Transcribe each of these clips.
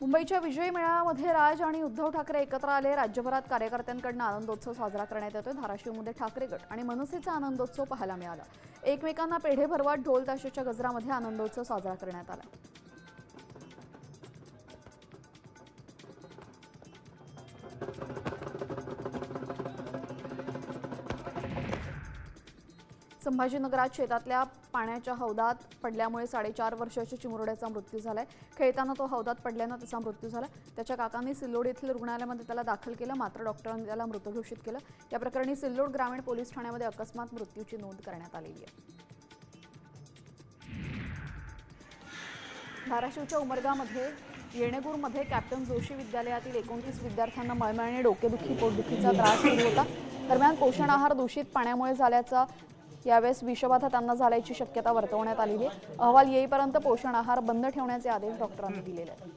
मुंबईच्या विजय मेळाव्यामध्ये राज आणि उद्धव ठाकरे एकत्र आले। राज्यभरात कार्यकर्त्यांकडून आनंदोत्सव साजरा करण्यात येतोय। धाराशिवमध्ये ठाकरे गट आणि मनसेचा आनंदोत्सव पाहायला मिळाला। एकमेकांना पेढे भरवत ढोल ताशाच्या गजरामध्ये आनंदोत्सव साजरा करण्यात आला। संभाजीनगरात शेतातल्या पाण्याच्या हौदात पडल्यामुळे 4.5 वर्षाच्या चिमुरड्याचा मृत्यू झालाय। खेळताना तो हौदात पडल्याने त्याचा मृत्यू झाला। त्याच्या काकांनी सिल्लोड येथील रुग्णालयामध्ये त्याला दाखल केलं, मात्र डॉक्टरांनी त्याला मृत घोषित केलं। या प्रकरणी सिल्लोड ग्रामीण पोलीस ठाण्यामध्ये अकस्मात मृत्यूची नोंद करण्यात आलेली आहे। धाराशिवच्या उमरगामध्ये येणेगूरमध्ये कॅप्टन जोशी विद्यालयातील 29 विद्यार्थ्यांना मळमळ, डोकेदुखी, पोटदुखीचा त्रास सुरू होता। दरम्यान पोषण आहार दूषित पाण्यामुळे झाल्याचा यावेळेस विषबाधा त्यांना झाल्याची शक्यता वर्तवण्यात आली आहे। अहवाल येईपर्यंत पोषण आहार बंद ठेवण्याचे आदेश डॉक्टरांनी दिलेले आहेत।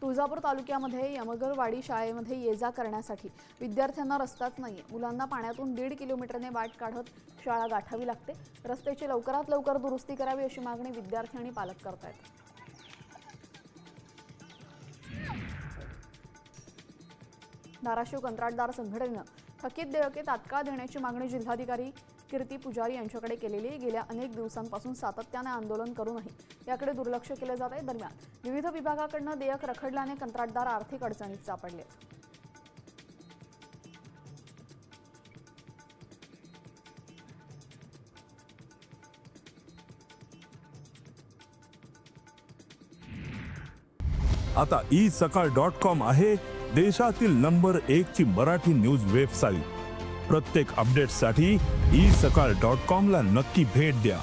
तुळजापूर तालुक्यामध्ये यमगरवाडी शाळेमध्ये ये-जा करण्यासाठी विद्यार्थ्यांना रस्ताच नाहीये। मुलांना पाण्यातून 1.5 किलोमीटरने वाट काढत शाळा गाठावी लागते। रस्त्याची लवकरात लवकर दुरुस्ती करावी अशी मागणी विद्यार्थी आणि पालक करतायत। धाराशिव कंत्राटदार संघटनेनं थकीत देयके तात्काळ देण्याची मागणी जिल्हाधिकारी कीर्ती पुजारी यांच्याकडे केलेली आहे। गेल्या अनेक दिवसांपासून सातत्याने आंदोलन करूनही याकडे दुर्लक्ष केले जात आहे। दरम्यान विविध विभागाकडून देयक रखडल्याने कंत्राटदार आर्थिक अडचणीत सापडले। आता isakal.com आहे देशातील नंबर 1 ची मराठी न्यूज वेबसाईट। प्रत्येक अपडेटसाठी isakal.com ला नक्की भेट द्या।